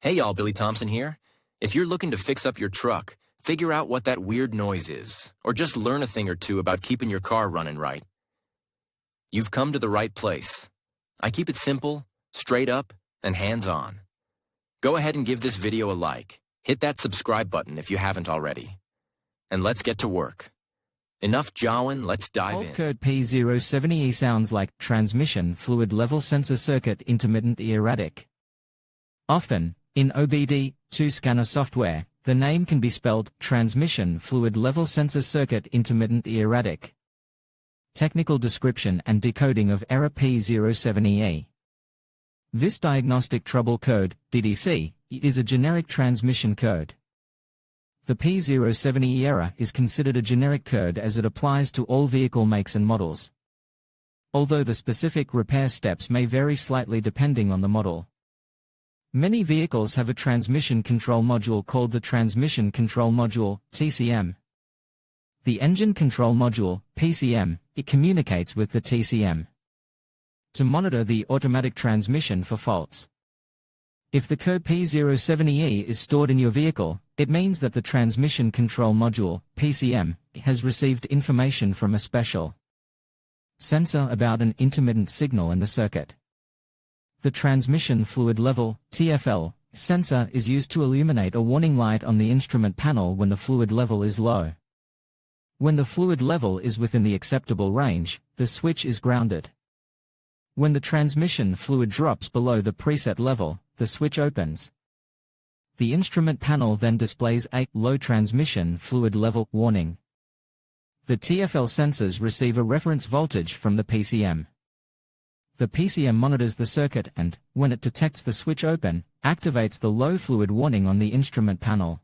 Hey y'all, Billy Thompson here. If you're looking to fix up your truck, figure out what that weird noise is, or just learn a thing or two about keeping your car running right, you've come to the right place. I keep it simple, straight up, and hands-on. Go ahead and give this video a like. Hit that subscribe button if you haven't already. And let's get to work. Enough jawing, let's dive in. Fault code P070E sounds like transmission fluid level sensor circuit intermittent erratic. Often, in OBD2 scanner software, the name can be spelled transmission fluid level sensor circuit intermittent erratic. Technical description and decoding of error P070E. This diagnostic trouble code, DDC, is a generic transmission code. The P070E error is considered a generic code as it applies to all vehicle makes and models. Although the specific repair steps may vary slightly depending on the model. Many vehicles have a transmission control module called the Transmission Control Module, TCM. The Engine Control Module, PCM, it communicates with the TCM to monitor the automatic transmission for faults. If the code P070E is stored in your vehicle, it means that the Transmission Control Module, PCM, has received information from a special sensor about an intermittent signal in the circuit. The Transmission Fluid Level, TFL, sensor is used to illuminate a warning light on the instrument panel when the fluid level is low. When the fluid level is within the acceptable range, the switch is grounded. When the transmission fluid drops below the preset level, the switch opens. The instrument panel then displays a low transmission fluid level warning. The TFL sensors receive a reference voltage from the PCM. The PCM monitors the circuit and, when it detects the switch open, activates the low fluid warning on the instrument panel.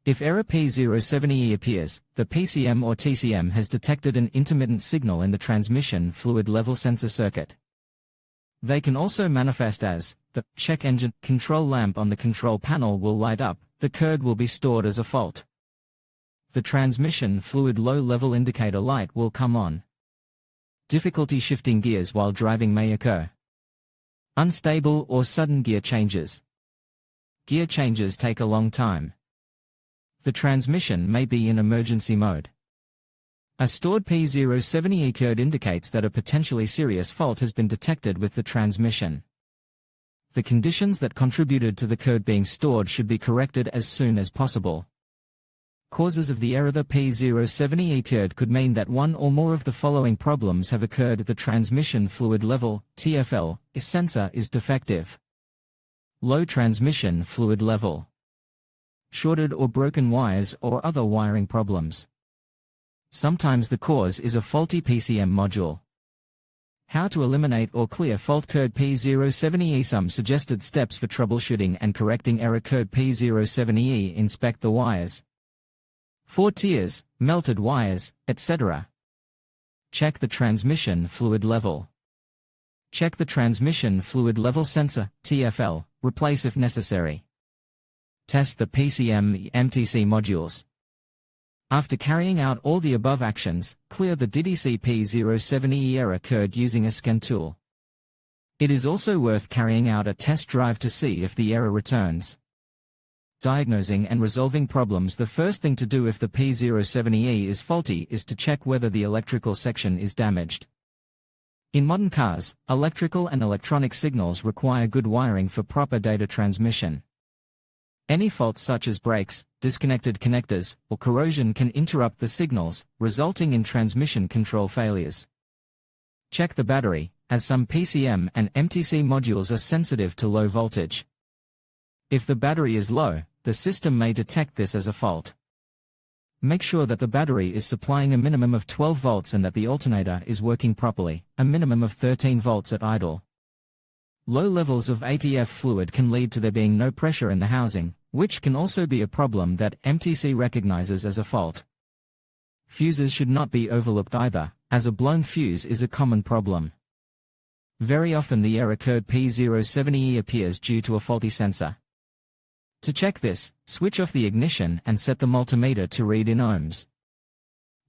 If error P070E appears, the PCM or TCM has detected an intermittent signal in the transmission fluid level sensor circuit. They can also manifest as, the check engine control lamp on the control panel will light up, the code will be stored as a fault. The transmission fluid low level indicator light will come on. Difficulty shifting gears while driving may occur. Unstable or sudden gear changes. Gear changes take a long time. The transmission may be in emergency mode. A stored P070E code indicates that a potentially serious fault has been detected with the transmission. The conditions that contributed to the code being stored should be corrected as soon as possible. Causes of the error. The P070E code could mean that one or more of the following problems have occurred. The transmission fluid level, TFL, sensor is defective. Low transmission fluid level. Shorted or broken wires or other wiring problems. Sometimes the cause is a faulty PCM module. How to eliminate or clear fault code P070E. Some suggested steps for troubleshooting and correcting error code P070E. Inspect the wires. 4 tears, melted wires, etc. Check the transmission fluid level. Check the transmission fluid level sensor, TFL, replace if necessary. Test the PCM MTC modules. After carrying out all the above actions, clear the DDC P070E error code using a scan tool. It is also worth carrying out a test drive to see if the error returns. Diagnosing and resolving problems. The first thing to do if the P070E is faulty is to check whether the electrical section is damaged. In modern cars, electrical and electronic signals require good wiring for proper data transmission. Any faults such as breaks, disconnected connectors, or corrosion can interrupt the signals, resulting in transmission control failures. Check the battery, as some PCM and MTC modules are sensitive to low voltage. If the battery is low, the system may detect this as a fault. Make sure that the battery is supplying a minimum of 12 volts and that the alternator is working properly, a minimum of 13 volts at idle. Low levels of ATF fluid can lead to there being no pressure in the housing, which can also be a problem that MTC recognizes as a fault. Fuses should not be overlooked either, as a blown fuse is a common problem. Very often the error code P070E appears due to a faulty sensor. To check this, switch off the ignition and set the multimeter to read in ohms.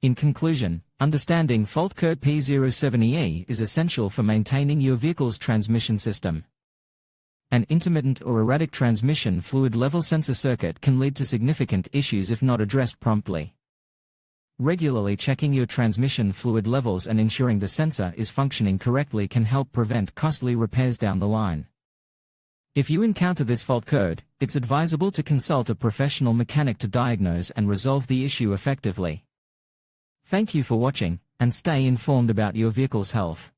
In conclusion, understanding fault code P070E is essential for maintaining your vehicle's transmission system. An intermittent or erratic transmission fluid level sensor circuit can lead to significant issues if not addressed promptly. Regularly checking your transmission fluid levels and ensuring the sensor is functioning correctly can help prevent costly repairs down the line. If you encounter this fault code, it's advisable to consult a professional mechanic to diagnose and resolve the issue effectively. Thank you for watching, and stay informed about your vehicle's health.